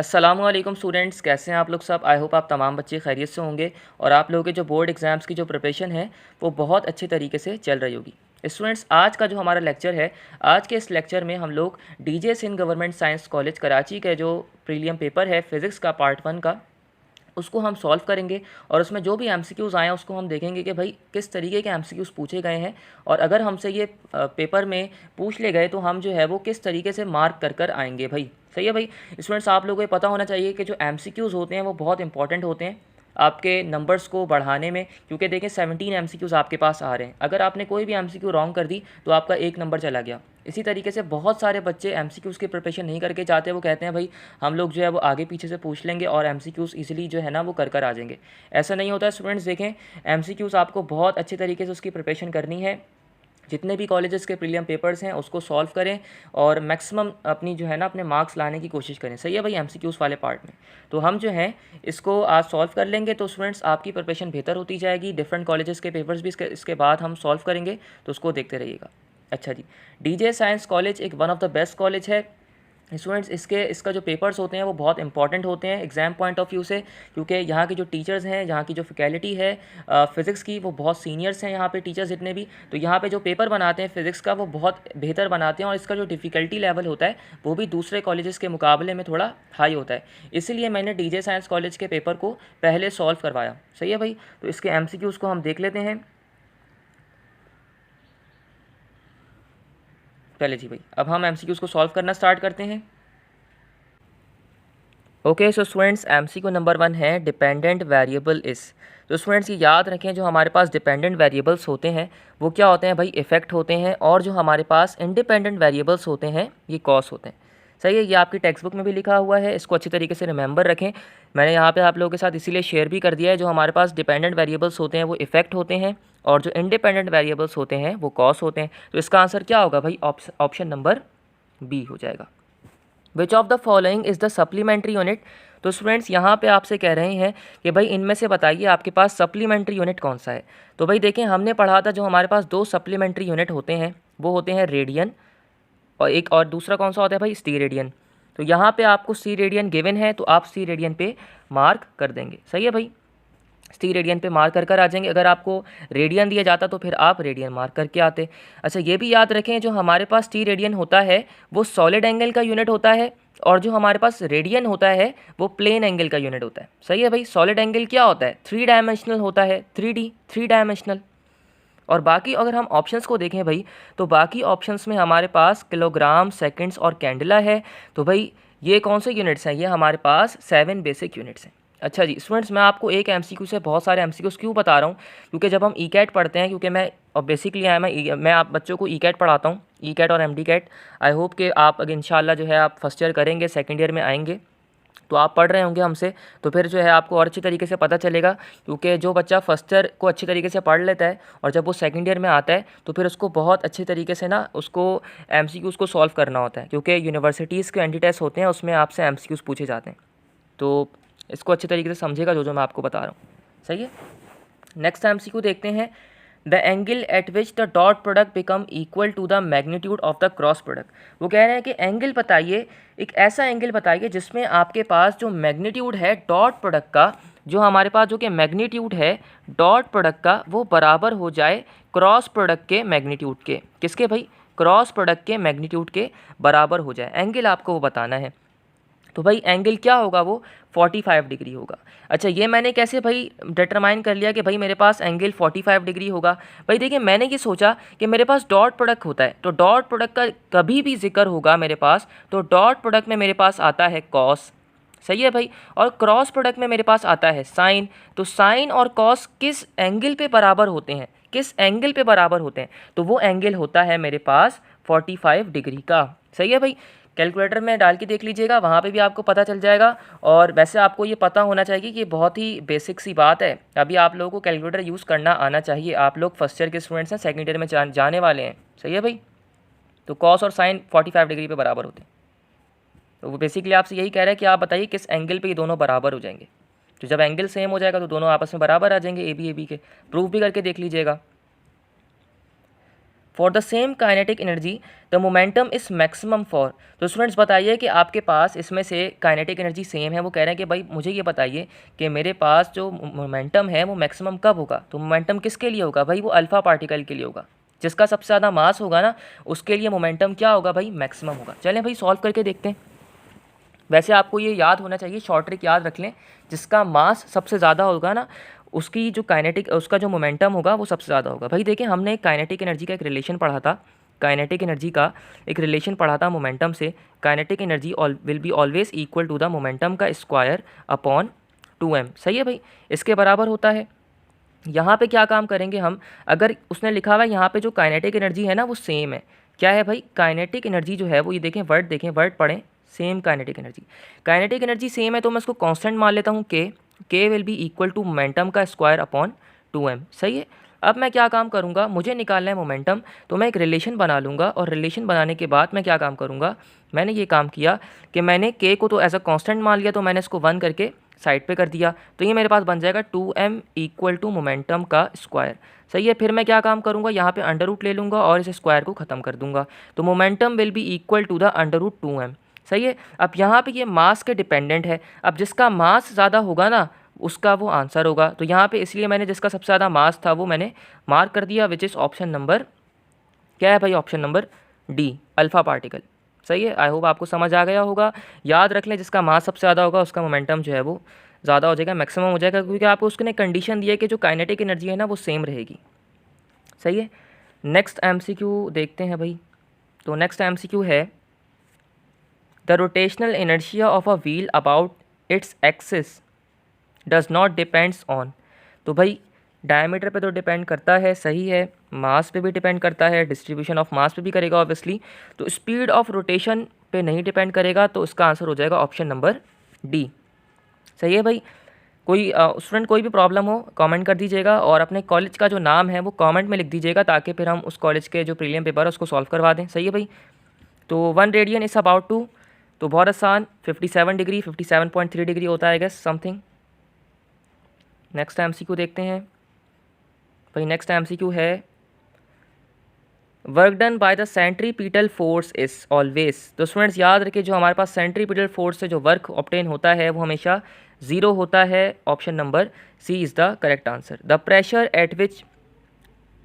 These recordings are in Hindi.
अस्सलामुअलैकुम स्टूडेंट्स, कैसे हैं आप लोग सब। आई होप आप तमाम बच्चे खैरियत से होंगे और आप लोगों के जो बोर्ड एग्ज़ाम्स की जो प्रिपरेशन है वो बहुत अच्छे तरीके से चल रही होगी। स्टूडेंट्स, आज का जो हमारा लेक्चर है, आज के इस लेक्चर में हम लोग DJ Sindh government science college Karachi का जो प्रीलियम पेपर है फ़िज़िक्स का पार्ट 1 का, उसको हम सॉल्व करेंगे और उसमें जो भी एमसीक्यूज़ आए हैं उसको हम देखेंगे कि भाई किस तरीके के एमसीक्यूज़ पूछे गए हैं और अगर हमसे ये पेपर में पूछ ले गए तो हम जो है वो किस तरीके से मार्क कर कर आएंगे भाई। सही है भाई। स्टूडेंट्स, आप लोगों को पता होना चाहिए कि जो एमसीक्यूज़ होते हैं वो बहुत इंपॉर्टेंट होते हैं आपके नंबर्स को बढ़ाने में, क्योंकि देखें 17 एमसीक्यूज़ आपके पास आ रहे हैं। अगर आपने कोई भी एमसीक्यू रॉन्ग कर दी तो आपका एक नंबर चला गया। इसी तरीके से बहुत सारे बच्चे एमसीक्यूज़ की प्रिपरेशन नहीं करके चाहते, वो कहते हैं भाई हम लोग जो है वो आगे पीछे से पूछ लेंगे और एमसीक्यूज़ इजीली जो है ना वो कर आ जाएंगे। ऐसा नहीं होता स्टूडेंट्स। देखें, एमसीक्यूज़ आपको बहुत अच्छे तरीके से उसकी प्रिपरेशन करनी है। जितने भी कॉलेजेस के प्रीलियम पेपर्स हैं उसको सॉल्व करें और मैक्सिमम अपनी जो है ना अपने मार्क्स लाने की कोशिश करें। सही है भाई। एमसीक्यूज़ वाले पार्ट में तो हम जो है इसको आज सॉल्व कर लेंगे तो स्टूडेंट्स आपकी प्रिपरेशन बेहतर होती जाएगी। डिफरेंट कॉलेजेस के पेपर्स भी इसके बाद हम सॉल्व करेंगे तो उसको देखते रहिएगा। अच्छा जी, डीजे साइंस कॉलेज एक one of the best college है स्टूडेंट्स। इसका जो पेपर्स होते हैं वो बहुत इंपॉर्टेंट होते हैं एग्ज़ाम पॉइंट ऑफ व्यू से, क्योंकि यहाँ के जो टीचर्स हैं, यहाँ की जो फैकल्टी है फ़िज़िक्स की, वो बहुत सीनियर्स हैं यहाँ पे टीचर्स जितने भी। तो यहाँ पे जो पेपर बनाते हैं फ़िज़िक्स का वो बहुत बेहतर बनाते हैं और इसका जो डिफ़िकल्टी लेवल होता है वो भी दूसरे कॉलेजेस के मुकाबले में थोड़ा हाई होता है। इसीलिए मैंने डीजे साइंस कॉलेज के पेपर को पहले सॉल्व करवाया। सही है भाई। तो इसके एमसीक्यूज़ को हम देख लेते हैं पहले जी भाई। अब हम एमसीक्यूज़ को सॉल्व करना स्टार्ट करते हैं। Okay so students, MCQ number 1 है डिपेंडेंट वेरिएबल इस। तो स्टूडेंट्स ये याद रखें, जो हमारे पास डिपेंडेंट वेरिएबल्स होते हैं वो क्या होते हैं भाई, इफ़ेक्ट होते हैं, और जो हमारे पास इंडिपेंडेंट वेरिएबल्स होते हैं ये कॉस होते हैं। सही है, ये आपकी टेक्स्ट बुक में भी लिखा हुआ है, इसको अच्छी तरीके से रिमेंबर रखें। मैंने यहाँ पे आप लोगों के साथ इसीलिए शेयर भी कर दिया है। जो हमारे पास डिपेंडेंट वेरिएबल्स होते हैं वो इफ़ेक्ट होते हैं और जो इंडिपेंडेंट वेरिएबल्स होते हैं वो कॉस होते हैं। तो इसका आंसर क्या होगा भाई, ऑप्शन नंबर बी हो जाएगा। Which of the following is the supplementary unit. तो स्टूडेंट्स यहाँ पे आपसे कह रहे हैं कि भाई इनमें से बताइए आपके पास सप्लीमेंट्री यूनिट कौन सा है। तो भाई देखें, हमने पढ़ा था जो हमारे पास दो सप्लीमेंट्री यूनिट होते हैं वो होते हैं रेडियन और एक और दूसरा कौन सा होता है भाई, सी रेडियन। तो यहाँ पे आपको सी रेडियन गिवन है तो आप सी रेडियन पे मार्क कर देंगे। सही है भाई, सी रेडियन पे मार्क कर आ जाएंगे। अगर आपको रेडियन दिया जाता तो फिर आप रेडियन मार्क करके आते। अच्छा, ये भी याद रखें, जो हमारे पास टी रेडियन होता है वो सॉलिड एंगल का यूनिट होता है और जो हमारे पास रेडियन होता है वो प्लेन एंगल का यूनिट होता है। सही है भाई। सॉलिड एंगल क्या होता है, 3 डायमेंशनल होता है, 3D 3 डायमेंशनल। और बाकी अगर हम ऑप्शंस को देखें भाई, तो बाकी ऑप्शंस में हमारे पास किलोग्राम, सेकंड्स और कैंडला है। तो भाई ये कौन से यूनिट्स हैं, ये हमारे पास 7 बेसिक यूनिट्स हैं। अच्छा जी स्टूडेंट्स, मैं आपको एक एमसीक्यू से बहुत सारे एमसीक्यूज़ क्यों बता रहा हूँ, क्योंकि जब हम ई कैट पढ़ते हैं, क्योंकि मैं और बेसिकली मैं आप बच्चों को ई कैट पढ़ाता हूँ, ई कैट और एमडी कैट। आई होप कि आप अगर इंशाल्लाह जो है आप फर्स्ट ईयर करेंगे, सेकंड ईयर में आएंगे तो आप पढ़ रहे होंगे हमसे, तो फिर जो है आपको और अच्छी तरीके से पता चलेगा। क्योंकि जो बच्चा फर्स्ट ईयर को अच्छी तरीके से पढ़ लेता है और जब वो सेकंड ईयर में आता है तो फिर उसको बहुत अच्छे तरीके से ना उसको एमसीक्यूज़ को सॉल्व करना होता है, क्योंकि यूनिवर्सिटीज़ के एंटी टेस्ट होते हैं उसमें आपसे एमसीक्यूज़ पूछे जाते हैं। तो इसको अच्छे तरीके से समझेगा जो मैं आपको बता रहा हूँ। सही है। नेक्स्ट एमसीक्यू देखते हैं। The angle at which the dot product become equal to the magnitude of the cross product. वो कह रहे हैं कि एंगल बताइए, एक ऐसा एंगल बताइए जिसमें आपके पास जो मैग्नीट्यूड है डॉट प्रोडक्ट का, जो हमारे पास जो कि मैग्नीट्यूड है डॉट प्रोडक्ट का, वो बराबर हो जाए क्रॉस प्रोडक्ट के मैग्नीट्यूड के। किसके भाई, क्रॉस प्रोडक्ट के मैग्नीट्यूड के बराबर हो जाए। एंगल आपको वो बताना है। तो भाई एंगल क्या होगा, वो 45 डिग्री होगा। अच्छा, ये मैंने कैसे भाई डिटरमाइन कर लिया कि भाई मेरे पास एंगल 45 डिग्री होगा। भाई देखिए, मैंने ये सोचा कि मेरे पास डॉट प्रोडक्ट होता है, तो डॉट प्रोडक्ट का कभी भी जिक्र होगा मेरे पास तो डॉट प्रोडक्ट में मेरे पास आता है कॉस। सही है भाई। और क्रॉस प्रोडक्ट में मेरे पास आता है साइन। तो साइन और कॉस किस एंगल पे बराबर होते हैं, किस एंगल पे बराबर होते हैं, तो वो एंगल होता है मेरे पास 45 डिग्री का। सही है भाई। कैलकुलेटर में डाल के देख लीजिएगा, वहाँ पे भी आपको पता चल जाएगा। और वैसे आपको ये पता होना चाहिए कि ये बहुत ही बेसिक सी बात है, अभी आप लोगों को कैलकुलेटर यूज़ करना आना चाहिए। आप लोग फर्स्ट ईयर के स्टूडेंट्स हैं, सेकंड ईयर में जाने वाले हैं। सही है भाई। तो कॉस और साइन 45 डिग्री पे बराबर होते हैं। तो वो बेसिकली आपसे यही कह रहा है कि आप बताइए किस एंगल पे ये दोनों बराबर हो जाएंगे। तो जब एंगल सेम हो जाएगा तो दोनों आपस में बराबर आ जाएंगे, ए बी के। प्रूफ भी करके देख लीजिएगा। For the same kinetic energy the momentum is maximum for. तो स्टूडेंट्स बताइए कि आपके पास इसमें से काइनेटिक एनर्जी सेम है, वो कह रहे हैं कि भाई मुझे ये बताइए कि मेरे पास जो मोमेंटम है वो मैक्सिमम कब होगा। तो मोमेंटम किसके लिए होगा भाई, वो अल्फ़ा पार्टिकल के लिए होगा, जिसका सबसे ज़्यादा मास होगा ना उसके लिए मोमेंटम क्या होगा भाई, मैक्सिमम होगा। चलें भाई सॉल्व करके देखते हैं। वैसे आपको ये याद होना चाहिए, शॉर्ट ट्रिक याद रख लें, जिसका मास सबसे ज़्यादा होगा ना उसकी जो काइनेटिक उसका जो मोमेंटम होगा वो सबसे ज़्यादा होगा। भाई देखिए हमने काइनेटिक एनर्जी का एक रिलेशन पढ़ा था, काइनेटिक एनर्जी का एक रिलेशन पढ़ा था मोमेंटम से। Kinetic energy will be always equal to the momentum का स्क्वायर अपॉन 2m। सही है भाई, इसके बराबर होता है। यहाँ पे क्या काम करेंगे हम, अगर उसने लिखा हुआ है यहाँ पे जो काइनेटिक एनर्जी है ना वो सेम है, क्या है भाई, काइनेटिक एनर्जी जो है वो, ये देखें वर्ड पढ़ें, same kinetic energy. Kinetic energy same है तो मैं इसको कांस्टेंट मान लेता हूँ के will be equal to momentum का स्क्वायर अपॉन 2m। सही है। अब मैं क्या काम करूँगा, मुझे निकालना है मोमेंटम, तो मैं एक रिलेशन बना लूँगा और रिलेशन बनाने के बाद मैं क्या काम करूँगा, मैंने ये काम किया कि मैंने के को तो एज अ कांस्टेंट मान लिया, तो मैंने इसको 1 करके साइड पे कर दिया, तो ये मेरे पास बन जाएगा 2m इक्वल टू मोमेंटम का स्क्वायर। सही है। फिर मैं क्या काम करूँगा, यहाँ पे अंडर रूट ले लूँगा और इस स्क्वायर को ख़त्म कर दूँगा, तो momentum will be equal to the under root 2m। सही है। अब यहाँ पे ये मास के डिपेंडेंट है, अब जिसका मास ज़्यादा होगा ना उसका वो आंसर होगा, तो यहाँ पे इसलिए मैंने जिसका सबसे ज़्यादा मास था वो मैंने मार्क कर दिया, विच इज़ ऑप्शन नंबर, क्या है भाई, option number D, alpha particle. सही है। आई होप आपको समझ आ गया होगा। याद रख लें जिसका मास सबसे ज़्यादा होगा उसका मोमेंटम जो है वो ज़्यादा हो जाएगा, मैक्सिमम हो जाएगा, क्योंकि आपको उसने कंडीशन दी है कि जो काइनेटिक एनर्जी है ना वो सेम रहेगी। सही है। नेक्स्ट एमसीक्यू देखते हैं भाई। तो नेक्स्ट एमसीक्यू है the rotational inertia of a wheel about its axis does not depends on. तो भाई डायमीटर पे तो डिपेंड करता है, सही है, मास पे भी डिपेंड करता है, डिस्ट्रीब्यूशन ऑफ मास पे भी करेगा ऑब्वियसली, तो स्पीड ऑफ रोटेशन पे नहीं डिपेंड करेगा, तो इसका आंसर हो जाएगा ऑप्शन नंबर डी। सही है भाई। कोई स्टूडेंट कोई भी प्रॉब्लम हो कमेंट कर दीजिएगा और अपने कॉलेज का जो नाम है वो कमेंट में लिख दीजिएगा, ताकि फिर हम उस कॉलेज के जो प्रीलियम पेपर है उसको सॉल्व करवा दें। सही है भाई। तो 1 रेडियन इज़ अबाउट टू, तो बहुत आसान, 57 डिग्री 57.3 डिग्री होता है गेस समथिंग। नेक्स्ट एमसीक्यू देखते हैं भाई। नेक्स्ट एमसीक्यू है work done by the centripetal force is always. तो स्टूडेंट्स याद रखिए जो हमारे पास सेंट्रीपिटल फोर्स से जो वर्क ऑब्टेन होता है वो हमेशा 0 होता है। Option number C is the correct answer. The pressure at which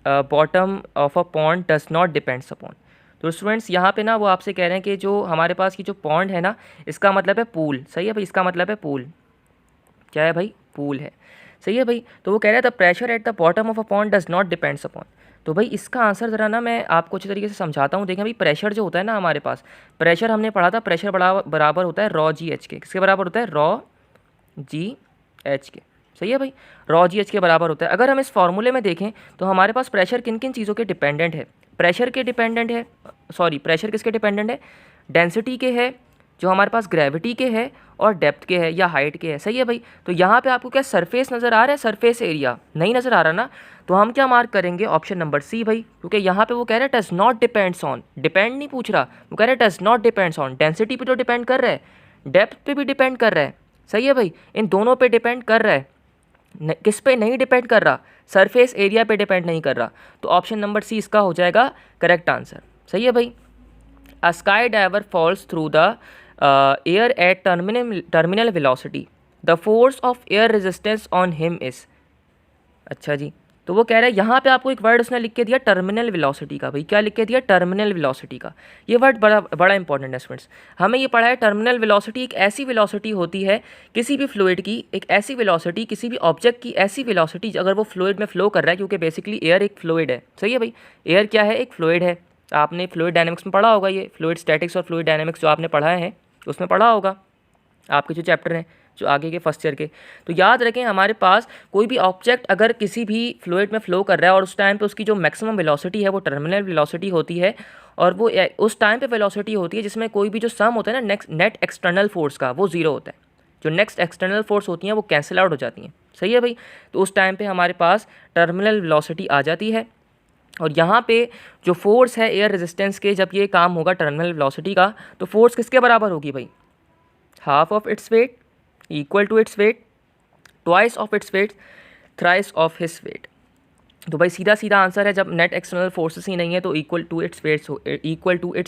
bottom of a pond does not depends upon. तो स्टूडेंट्स यहाँ पे ना वो आपसे कह रहे हैं कि जो हमारे पास की जो पॉन्ड है ना इसका मतलब है पूल। सही है भाई, इसका मतलब है पूल, क्या है भाई, पूल है। सही है भाई। तो वो कह रहा है the pressure at the bottom of a pond does not depends upon. तो भाई इसका आंसर ज़रा ना मैं आपको अच्छी तरीके से समझाता हूँ। देखें भाई प्रेशर जो होता है ना हमारे पास, प्रेशर हमने पढ़ा था, प्रेशर बराबर होता है रॉ जी एच के। किसके बराबर होता है, रॉ जी एच के। सही है भाई, रॉ जी एच के बराबर होता है। अगर हम इस फॉर्मूले में देखें तो हमारे पास प्रेशर किन किन चीज़ों के डिपेंडेंट है, प्रेशर के डिपेंडेंट है, सॉरी प्रेशर किसके डिपेंडेंट है, डेंसिटी के है, जो हमारे पास ग्रेविटी के है, और डेप्थ के है या हाइट के है। सही है भाई। तो यहाँ पे आपको क्या सरफेस नज़र आ रहा है, सरफेस एरिया नहीं नज़र आ रहा ना, तो हम क्या मार्क करेंगे, ऑप्शन नंबर सी भाई, क्योंकि यहाँ पे वो कह रहा है does not depends on, depend नहीं पूछ रहा, वो कह रहा है does not depends on. Density पे तो डिपेंड कर रहा है, डेप्थ पे भी डिपेंड कर रहा है। सही है भाई, इन दोनों पे डिपेंड कर रहा है, किस पे नहीं डिपेंड कर रहा, सरफेस एरिया पे डिपेंड नहीं कर रहा। तो ऑप्शन नंबर सी इसका हो जाएगा करेक्ट आंसर। सही है भाई। A sky diver falls through the air at terminal velocity, the force of air resistance on him is. अच्छा जी, तो वो कह रहा है यहाँ पे आपको एक वर्ड उसने लिख के दिया टर्मिनल वेलोसिटी का। भाई क्या लिख के दिया, टर्मिनल वेलोसिटी का। ये वर्ड बड़ा इंपॉर्टेंट है स्टूडेंट्स, हमें ये पढ़ा है। टर्मिनल वेलोसिटी एक ऐसी वेलोसिटी होती है किसी भी फ्लूइड की, एक ऐसी वेलोसिटी किसी भी ऑब्जेक्ट की, ऐसी वेलोसिटी अगर वो फ्लूइड में फ्लो कर रहा है, क्योंकि बेसिकली एयर एक फ्लूइड है। सही है भाई, एयर क्या है, एक फ्लूइड है। आपने फ्लूइड डायनेमिक्स में पढ़ा होगा, ये फ्लूइड स्टैटिक्स और फ्लूइड डायनेमिक्स जो आपने पढ़ा है उसमें पढ़ा होगा, आपके जो चैप्टर हैं जो आगे के फर्स्ट ईयर के। तो याद रखें हमारे पास कोई भी ऑब्जेक्ट अगर किसी भी फ्लूइड में फ्लो कर रहा है और उस टाइम पे उसकी जो मैक्सिमम वेलोसिटी है वो टर्मिनल वेलोसिटी होती है, और वो उस टाइम पे वेलोसिटी होती है जिसमें कोई भी जो सम होता है ना नेट एक्सटर्नल फोर्स का, वो 0 होता है। जो नेक्स्ट एक्सटर्नल फोर्स होती हैं वो कैंसिल आउट हो जाती हैं। सही है भाई। तो उस टाइम पे हमारे पास टर्मिनल वेलोसिटी आ जाती है, और यहाँ पे जो फोर्स है एयर रेजिस्टेंस के, जब ये काम होगा टर्मिनल वेलोसिटी का, तो फोर्स किसके बराबर होगी भाई, half of its weight, equal to its weight, twice of its weight, thrice of his weight. तो भाई सीधा सीधा आंसर है, जब नेट एक्सटर्नल फोर्सेस ही नहीं है तो इक्वल टू इट्स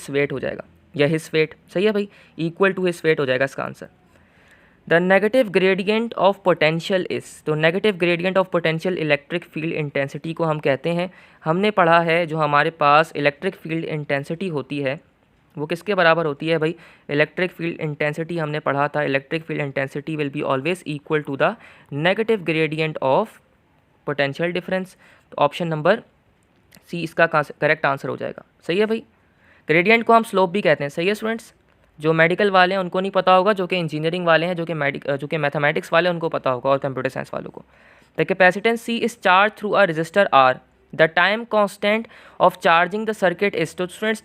वेट हो जाएगा, या हिस वेट। सही है भाई, इक्वल टू हिस वेट हो जाएगा इसका answer. The negative gradient of potential is, तो negative gradient of potential electric field intensity को हम कहते हैं, हमने पढ़ा है जो हमारे पास इलेक्ट्रिक फील्ड इंटेंसिटी होती है वो किसके बराबर होती है भाई, इलेक्ट्रिक फील्ड इंटेंसिटी हमने पढ़ा था, electric field intensity will be always equal to the negative gradient of potential difference. तो ऑप्शन नंबर सी इसका करेक्ट आंसर हो जाएगा। सही है भाई, ग्रेडियंट को हम स्लोप भी कहते हैं। सही है स्टूडेंट्स, जो मेडिकल वाले हैं उनको नहीं पता होगा, जो कि इंजीनियरिंग वाले हैं, जो कि मैथमेटिक्स वाले हैं उनको पता होगा, और कंप्यूटर साइंस वालों को। The capacitance C is charge through a resistor R, the time constant of charging the circuit is, तो स्टूडेंट्स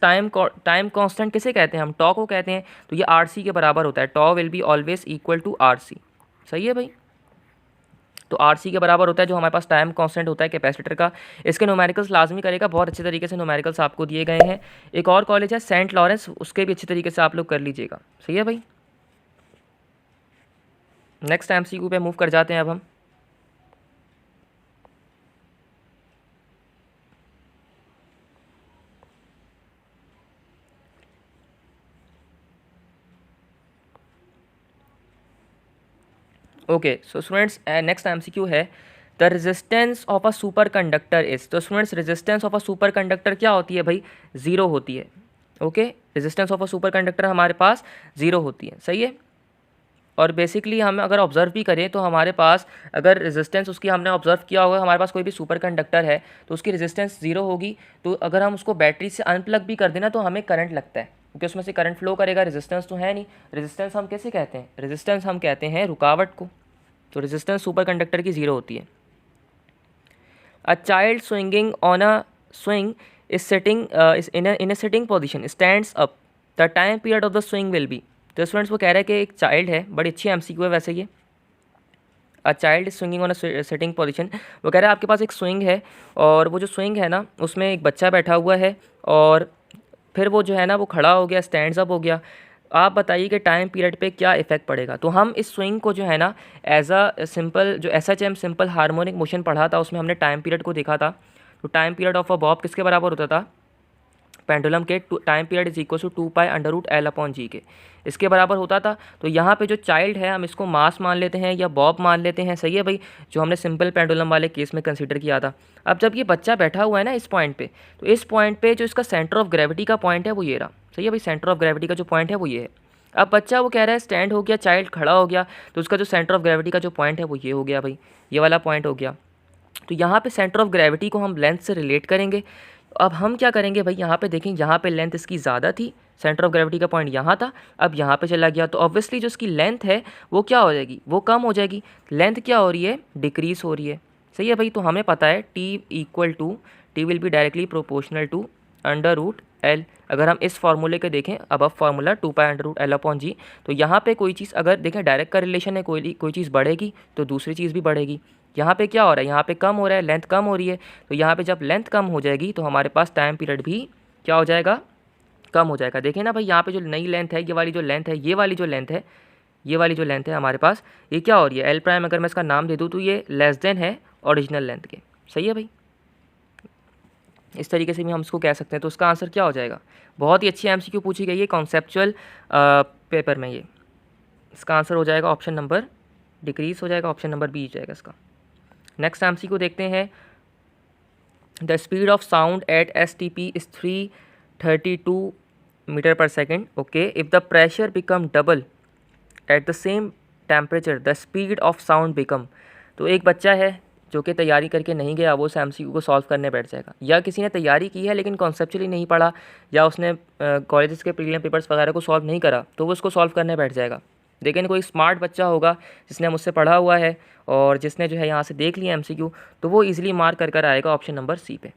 टाइम कांस्टेंट किसे कहते हैं हम, टॉ को कहते हैं, तो ये आर सी के बराबर होता है, tau will be always equal to R C. सही है भाई, तो आर सी के बराबर होता है जो हमारे पास टाइम कांस्टेंट होता है कैपेसिटर का। इसके न्यूमेरिकल्स लाजमी करेगा, बहुत अच्छे तरीके से न्यूमेरिकल्स आपको दिए गए हैं। एक और कॉलेज है सेंट लॉरेंस, उसके भी अच्छे तरीके से आप लोग कर लीजिएगा। सही है भाई, नेक्स्ट एमसीक्यू पे मूव कर जाते हैं अब हम। Okay so students, next MCQ है the resistance of a superconductor is, तो students resistance of a superconductor क्या होती है भाई, ज़ीरो होती है। Okay, resistance of a superconductor हमारे पास ज़ीरो होती है। सही है, और बेसिकली हम अगर ऑब्जर्व भी करें तो हमारे पास अगर रेजिस्टेंस उसकी हमने ऑब्जर्व किया होगा, हमारे पास कोई भी सुपर कंडक्टर है तो उसकी रेजिस्टेंस ज़ीरो होगी, तो अगर हम उसको बैटरी से अनप्लग भी कर देना तो हमें करंट लगता है, क्योंकि उसमें से करंट फ्लो करेगा, रेजिस्टेंस तो है नहीं। रेजिस्टेंस हम कैसे कहते हैं, रेजिस्टेंस हम कहते हैं रुकावट को, तो रेजिस्टेंस सुपर कंडक्टर की ज़ीरो होती है। A child swinging on a swing is setting in a sitting position stands up, the time period of the swing will be, तो स्टूडेंट्स वो कह रहा है कि एक चाइल्ड है, बड़ी अच्छी एमसीक्यू है वैसे ये, a child swinging on a setting position, वो कह रहा है आपके पास एक स्विंग है, और वो जो स्विंग है ना उसमें एक बच्चा बैठा हुआ है, और फिर वो जो है ना वो खड़ा हो गया, स्टैंड्स अप हो गया। आप बताइए कि टाइम पीरियड पे क्या इफेक्ट पड़ेगा। तो हम इस स्विंग को जो है ना एज अ सिंपल, जो SHM सिंपल हार्मोनिक मोशन पढ़ा था उसमें हमने टाइम पीरियड को देखा था, तो time period of a bob किसके बराबर होता था, पेंडुलम के time period is equal to 2π√L/g के, इसके बराबर होता था। तो यहाँ पे जो चाइल्ड है हम इसको मास मान लेते हैं या बॉब मान लेते हैं। सही है भाई, जो हमने सिंपल पेंडुलम वाले केस में कंसीडर किया था। अब जब ये बच्चा बैठा हुआ है ना इस पॉइंट पे, तो इस पॉइंट पे जो इसका सेंटर ऑफ ग्रेविटी का पॉइंट है वो ये रहा। सही है भाई, सेंटर ऑफ ग्रेविटी का जो पॉइंट है वो ये है। अब बच्चा वो कह रहा है स्टैंड हो गया, चाइल्ड खड़ा हो गया, तो उसका जो सेंटर ऑफ ग्रेविटी का जो पॉइंट है वो ये हो गया भाई, ये वाला पॉइंट हो गया। तो यहाँ पे सेंटर ऑफ ग्रेविटी को हम लेंथ से रिलेट करेंगे। अब हम क्या करेंगे भाई, यहाँ पे देखें, यहाँ पे लेंथ इसकी ज़्यादा थी, सेंटर ऑफ ग्रेविटी का पॉइंट यहाँ था, अब यहाँ पे चला गया, तो ऑब्वियसली जो इसकी लेंथ है वो क्या हो जाएगी, वो कम हो जाएगी। लेंथ क्या हो रही है, डिक्रीज हो रही है। सही है भाई, तो हमें पता है T will be directly proportional to √L। अगर हम इस फार्मूले के देखें, अब फार्मूला 2π√L/g, तो यहाँ पे कोई चीज़ अगर देखें डायरेक्ट का रिलेशन है, कोई चीज़ बढ़ेगी तो दूसरी चीज़ भी बढ़ेगी। यहाँ पे क्या हो रहा है, यहाँ पे कम हो रहा है, लेंथ कम हो रही है, तो यहाँ पे जब लेंथ कम हो जाएगी तो हमारे पास टाइम पीरियड भी क्या हो जाएगा, कम हो जाएगा। देखें ना भाई, यहाँ पे जो नई लेंथ है, ये वाली जो लेंथ है, ये वाली जो लेंथ है हमारे पास, ये क्या हो रही है, L', अगर मैं इसका नाम दे दूँ तो ये लेस देन है ओरिजिनल लेंथ के। सही है भाई, इस तरीके से भी हम इसको कह सकते हैं। तो उसका आंसर क्या हो जाएगा, बहुत ही अच्छी MCQ पूछी गई है कॉन्सेप्चुअल पेपर में, ये इसका आंसर हो जाएगा ऑप्शन नंबर डिक्रीज हो जाएगा, ऑप्शन नंबर बी जाएगा इसका। नेक्स्ट MCQ देखते हैं, the speed of sound at STP is 332 metre per second. Okay, if the pressure become double at the same temperature the speed of sound become. तो एक बच्चा है जो कि तैयारी करके नहीं गया, वो उस MCQ को सॉल्व करने बैठ जाएगा, या किसी ने तैयारी की है लेकिन कॉन्सेप्चुअली नहीं पढ़ा, या उसने कॉलेजेस के प्रीलिम पेपर्स वगैरह को सॉल्व नहीं करा, तो वो उसको सॉल्व करने बैठ जाएगा। लेकिन कोई स्मार्ट बच्चा होगा जिसने मुझसे पढ़ा हुआ है और जिसने जो है यहाँ से देख लिया MCQ, तो वो ईजिली मार्क कर आएगा ऑप्शन नंबर सी पे।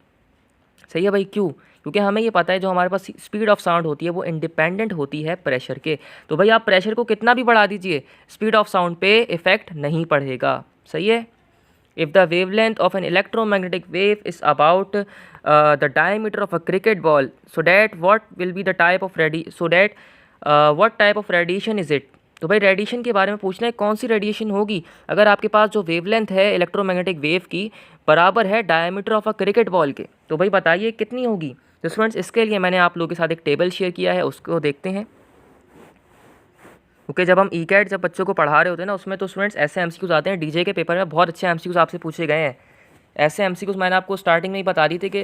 सही है भाई, क्यों, क्योंकि हमें ये पता है जो हमारे पास स्पीड ऑफ साउंड होती है वो इंडिपेंडेंट होती है प्रेशर के। तो भाई आप प्रेशर को कितना भी बढ़ा दीजिए, स्पीड ऑफ साउंड पे इफेक्ट नहीं पड़ेगा। सही है, if the wavelength of an electromagnetic wave is about the diameter of a cricket ball, so that what will be the type of what type of radiation is it, तो भाई रेडिएशन के बारे में पूछना है, कौन सी रेडिएशन होगी अगर आपके पास जो वेवलेंथ है इलेक्ट्रोमैग्नेटिक वेव की बराबर है diameter of a cricket ball के, तो भाई बताइए कितनी होगी। तो स्टूडेंट्स इसके लिए मैंने आप लोगों के साथ एक टेबल शेयर किया है, उसको देखते हैं। क्योंकि जब हम ई-कैट जब बच्चों को पढ़ा रहे होते हैं ना, उसमें तो स्टूडेंट्स ऐसे एमसीक्यूज आते हैं, डीजे के पेपर में बहुत अच्छे एमसीक्यूज आपसे पूछे गए हैं। ऐसे एमसीक्यूज मैंने आपको स्टार्टिंग में ही बता दी थी कि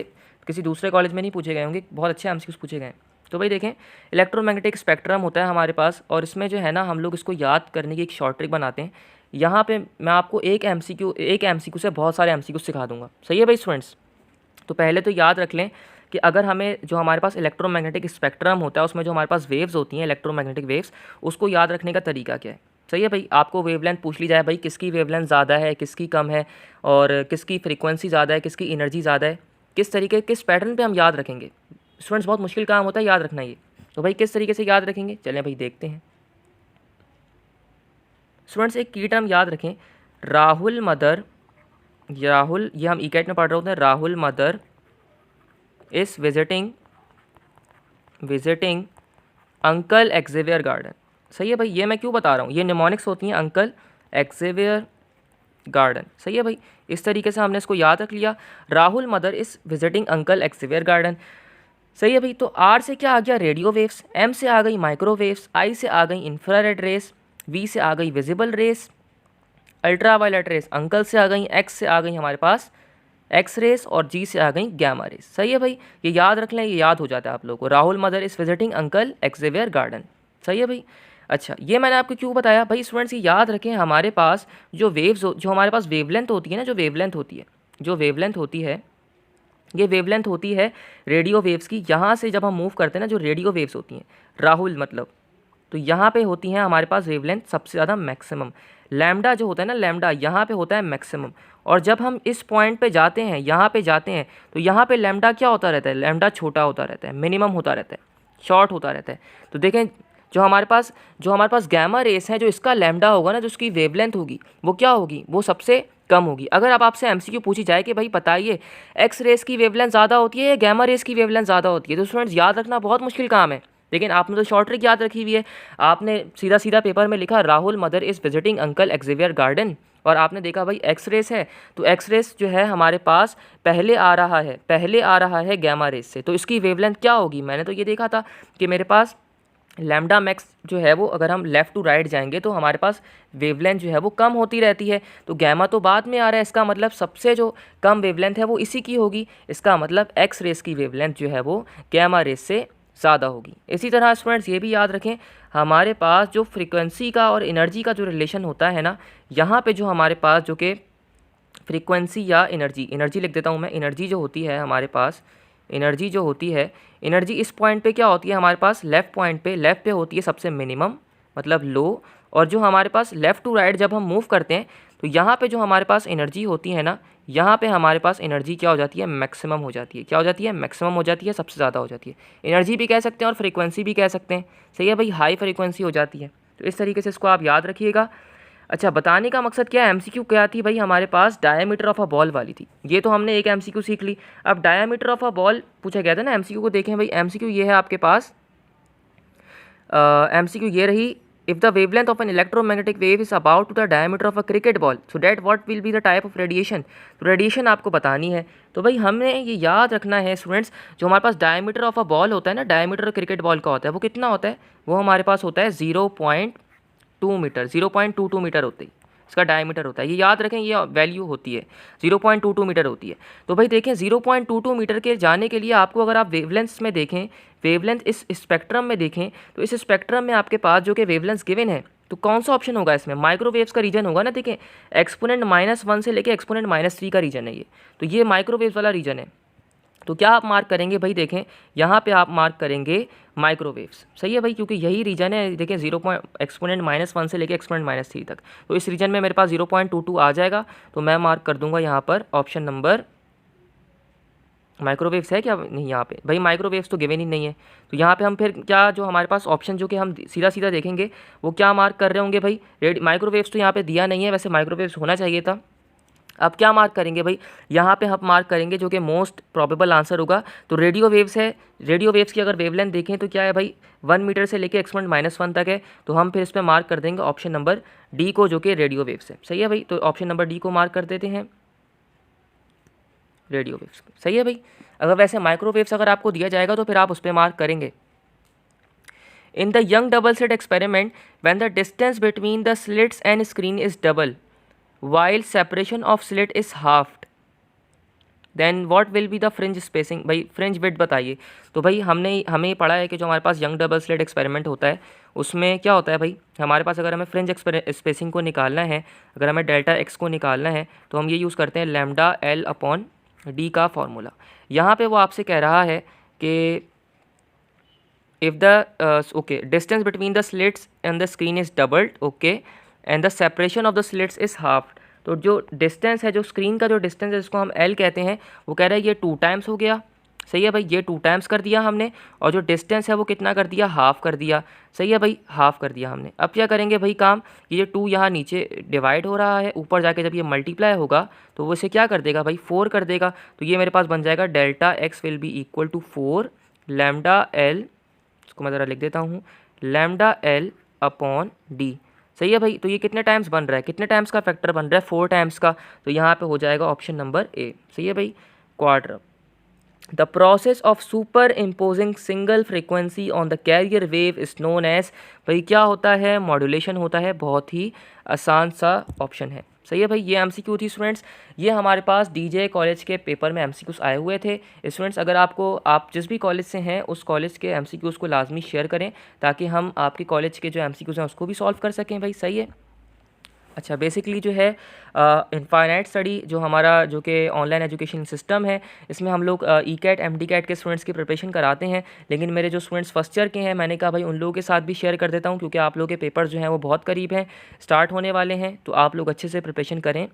किसी दूसरे कॉलेज में नहीं पूछे गए होंगे, बहुत अच्छे एमसीक्यूज पूछे गए हैं। तो भाई देखें, इलेक्ट्रोमैग्नेटिक स्पेक्ट्रम होता है हमारे पास, और इसमें जो है ना हम लोग इसको याद करने की एक शॉर्ट ट्रिक बनाते हैं। यहाँ पे मैं आपको एक एमसीक्यू से बहुत सारे एमसीक्यू सिखा दूंगा। सही है भाई स्टूडेंट्स। तो पहले तो याद रख लें कि अगर हमें जो हमारे पास इलेक्ट्रोमैग्नेटिक स्पेक्ट्रम होता है उसमें जो हमारे पास वेव्स होती हैं इलेक्ट्रोमैग्नेटिक वेव्स, उसको याद रखने का तरीका क्या है। सही है भाई। आपको वेवलेंथ पूछ ली जाए भाई किसकी वेवलेंथ ज़्यादा है किसकी कम है, और किसकी फ्रीक्वेंसी ज़्यादा है किसकी एनर्जी ज़्यादा है, किस तरीके किस पैटर्न पे हम याद रखेंगे। स्टूडेंट्स बहुत मुश्किल काम होता है याद रखना ये। तो भाई किस तरीके से याद रखेंगे, चलें भाई देखते हैं। स्टूडेंट्स एक की टर्म याद रखें, राहुल मदर, राहुल, ये हम ई-कैट में पढ़ रहे होते हैं, Rahul mother is visiting uncle Xavier garden. सही है भाई। ये मैं क्यों बता रहा हूँ, ये निमोनिक्स होती हैं, अंकल एक्जेवियर गार्डन। सही है भाई। इस तरीके से हमने इसको याद रख लिया, Rahul mother is visiting uncle Xavier garden. सही है भाई। तो आर से क्या आ गया, रेडियो वेव्स, एम से आ गई माइक्रोवेव्स, आई से आ गई इंफ्रारेड रेस, वी से आ गई विजिबल रेस, अल्ट्रावायलेट रेस अंकल से आ गई, एक्स से आ गई हमारे पास एक्स रेस, और जी से आ गई गैमा रेस। सही है भाई। ये याद रख लें, ये याद हो जाता है आप लोगों को, Rahul mother is visiting uncle Xavier garden. सही है भाई। अच्छा, ये मैंने आपको क्यों बताया भाई स्टूडेंट्स, ये याद रखें हमारे पास जो वेव्स जो हमारे पास वेवलेंथ होती है ना, जो वेवलेंथ होती है ये वेवलेंथ होती है रेडियो वेव्स की। यहाँ से जब हम मूव करते हैं ना, जो रेडियो वेव्स होती हैं राहुल मतलब, तो यहाँ पे होती हैं हमारे पास वेवलेंथ सबसे ज़्यादा मैक्सिमम। लैम्डा जो होता है ना, लैम्डा यहाँ पे होता है मैक्सिमम, और जब हम इस पॉइंट पे जाते हैं, यहाँ पे जाते हैं, तो यहाँ पे लैम्डा क्या होता रहता है, लैम्डा छोटा होता रहता है, मिनिमम होता रहता है, शॉर्ट होता रहता है। तो देखें जो हमारे पास गैमा रेस है, जो इसका लैम्डा होगा ना, जो उसकी वेवलेंथ होगी वो क्या होगी, वो सबसे कम होगी। अगर अब आपसे एमसीक्यू पूछी जाए कि भाई बताइए एक्स रेस की वेवलेंथ ज़्यादा होती है या गैमा रेस की वेवलेंथ ज़्यादा होती है, तो स्टूडेंट्स याद रखना बहुत मुश्किल काम है, लेकिन आपने तो शॉर्ट ट्रिक याद रखी हुई है। आपने सीधा सीधा पेपर में लिखा Rahul mother is visiting uncle Xavier garden, और आपने देखा भाई एक्स रेस है, तो एक्स रेस जो है हमारे पास पहले आ रहा है गैमा रेस से, तो इसकी वेवलेंथ क्या होगी। मैंने तो ये देखा था कि मेरे पास लैम्डा मैक्स जो है वो, अगर हम लेफ़्ट टू राइट जाएंगे तो हमारे पास वेवलेंथ जो है वो कम होती रहती है, तो गैमा तो बाद में आ रहा है, इसका मतलब सबसे जो कम वेवलेंथ है वो इसी की होगी, इसका मतलब एक्स रेस की वेवलेंथ जो है वो गैमा रेस से ज़्यादा होगी। इसी तरह स्टूडेंट्स ये भी याद रखें, हमारे पास जो फ्रीक्वेंसी का और एनर्जी का जो रिलेशन होता है ना, यहाँ पे जो हमारे पास जो कि फ्रीक्वेंसी या एनर्जी लिख देता हूँ मैं, एनर्जी जो होती है हमारे पास, एनर्जी इस पॉइंट पे क्या होती है हमारे पास, लेफ़्ट पे होती है सबसे मिनिमम मतलब लो, और जो हमारे पास लेफ़्ट टू राइट जब हम मूव करते हैं तो यहाँ पे जो हमारे पास एनर्जी होती है ना, यहाँ पे हमारे पास एनर्जी क्या हो जाती है, मैक्सिमम हो जाती है। क्या हो जाती है, मैक्सिमम हो जाती है, सबसे ज़्यादा हो जाती है। एनर्जी भी कह सकते हैं और फ्रीक्वेंसी भी कह सकते हैं। सही है भाई, हाई फ्रीक्वेंसी हो जाती है। तो इस तरीके से इसको आप याद रखिएगा। अच्छा, बताने का मकसद क्या है, एमसीक्यू क्या थी भाई, हमारे पास डायमीटर ऑफ अ बॉल वाली थी। ये तो हमने एक एमसीक्यू सीख ली। अब डायमीटर ऑफ अ बॉल पूछा गया था ना, एमसीक्यू को देखें भाई। एमसीक्यू ये है आपके पास, एमसीक्यू ये रही, if the wavelength of an electromagnetic wave is about to the diameter of a cricket ball, so that what will be the type of radiation। तो रेडिएशन आपको बतानी है। तो भाई हमें ये याद रखना है स्टूडेंट्स, जो हमारे पास डायमीटर ऑफ अ बॉल होता है ना, डायमीटर क्रिकेट बॉल का होता है, वो कितना होता है, वो हमारे पास होता है 0.2 मीटर, 0.22 मीटर होती है इसका डायमीटर होता है। ये याद रखें, ये वैल्यू होती है 0.22 मीटर होती है। तो भाई देखें 0.22 मीटर के जाने के लिए आपको, अगर आप वेवलेंथ्स में देखें, वेवलेंथ इस स्पेक्ट्रम में देखें, तो इस स्पेक्ट्रम में आपके पास जो कि वेवलेंथ्स गिवन है, तो कौन सा ऑप्शन होगा इसमें, माइक्रोवेव्स का रीजन होगा ना। देखें एक्सपोनेंट -1 से लेके एक्सपोनेंट -3 का रीजन है ये, तो ये माइक्रोवेव्स वाला रीजन है। तो क्या आप मार्क करेंगे भाई, देखें यहाँ पे आप मार्क करेंगे माइक्रोवेव्स। सही है भाई, क्योंकि यही रीजन है। देखें एक्सपोनेंट -1 से लेके एक्सपोनेंट -3 तक, तो इस रीजन में मेरे पास 0.22 आ जाएगा। तो मैं मार्क कर दूंगा यहाँ पर ऑप्शन नंबर, माइक्रोवेव्स है क्या, नहीं यहाँ पे भाई माइक्रोवेव्स तो गिवन ही नहीं है। तो यहाँ पे हम फिर क्या, जो हमारे पास ऑप्शन जो कि हम सीधा सीधा देखेंगे वो क्या मार्क कर रहे होंगे भाई, माइक्रोवेव्स तो यहाँ पे दिया नहीं है, वैसे माइक्रोवेव्स होना चाहिए था। अब क्या मार्क करेंगे भाई, यहाँ पे हम मार्क करेंगे जो कि मोस्ट प्रोबेबल आंसर होगा। तो रेडियो वेव्स है, रेडियो वेव्स की अगर वेवलेंथ देखें तो क्या है भाई, 1 मीटर से लेके (-1) तक है। तो हम फिर इस पर मार्क कर देंगे ऑप्शन नंबर डी को, जो कि रेडियो वेव्स है। सही है भाई, तो ऑप्शन नंबर डी को मार्क कर देते हैं, रेडियो वेव्स। सही है भाई। अगर वैसे माइक्रोवेव्स अगर आपको दिया जाएगा तो फिर आप उस पर मार्क करेंगे। In the young double slit experiment, when the distance between the slits and screen is double while separation of slit is halved, then what will be the fringe spacing। भाई फ्रिंज विड्थ बताइए। तो भाई हमें पढ़ा है कि जो हमारे पास यंग डबल स्लिट एक्सपेरिमेंट होता है उसमें क्या होता है भाई, हमारे पास अगर हमें फ्रिंज स्पेसिंग को निकालना है, अगर हमें डेल्टा एक्स को निकालना है तो हम ये यूज़ करते हैं लैम्डा एल अपॉन डी का फॉर्मूला। यहाँ पे वो आपसे कह रहा है कि if the okay distance between the slits and the screen is doubled, okay, and the separation of the slits is half. तो जो डिस्टेंस है, जो स्क्रीन का जो डिस्टेंस है जिसको हम एल कहते हैं, वो कह रहा है ये 2 टाइम्स हो गया। सही है भाई, ये 2 टाइम्स कर दिया हमने, और जो डिस्टेंस है वो कितना कर दिया, हाफ कर दिया। सही है भाई, हाफ कर दिया हमने। अब क्या करेंगे भाई काम, ये 2 यहाँ नीचे डिवाइड हो रहा है, ऊपर जाके जब ये मल्टीप्लाई होगा तो वो इसे क्या कर देगा भाई, 4 कर देगा। तो ये मेरे पास बन जाएगा delta X will be equal to 4 lambda L, इसको मैं ज़रा लिख देता हूँ, लैम्डा एल अपॉन डी। सही है भाई, तो ये कितने टाइम्स बन रहा है, कितने टाइम्स का फैक्टर बन रहा है, 4 टाइम्स का। तो यहाँ पे हो जाएगा ऑप्शन नंबर ए। सही है भाई, क्वाड्र। The process of superimposing single frequency on the carrier wave is known as, भाई क्या होता है, मॉड्यूलेशन होता है। बहुत ही आसान सा ऑप्शन है। सही है भाई, ये एमसीक्यू थी स्टूडेंट्स। ये हमारे पास डीजे कॉलेज के पेपर में एमसीक्यूज आए हुए थे। स्टूडेंट्स अगर आप जिस भी कॉलेज से हैं उस कॉलेज के एमसीक्यूज को लाजमी शेयर करें ताकि हम आपके कॉलेज के जो एमसीक्यूज हैं उसको भी सॉल्व कर सकें भाई। सही है। अच्छा, बेसिकली जो है इनफाइनाइट स्टडी जो हमारा जो कि ऑनलाइन एजुकेशन सिस्टम है, इसमें हम लोग E CAT M D CAT के स्टूडेंट्स की प्रिपरेशन कराते हैं। लेकिन मेरे जो स्टूडेंट्स फर्स्ट ईयर के हैं, मैंने कहा भाई उन लोगों के साथ भी शेयर कर देता हूं, क्योंकि आप लोगों के पेपर जो हैं वो बहुत करीब हैं, स्टार्ट होने वाले हैं। तो आप लोग अच्छे से प्रिपरेशन करें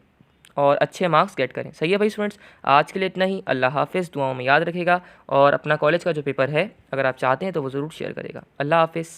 और अच्छे मार्क्स गेट करें। सही है भाई स्टूडेंट्स, आज के लिए इतना ही। अल्लाह हाफिज़, दुआओं में याद रखेगा, और अपना कॉलेज का जो पेपर है अगर आप चाहते हैं तो वो ज़रूर शेयर करेगा। अल्लाह हाफिज़।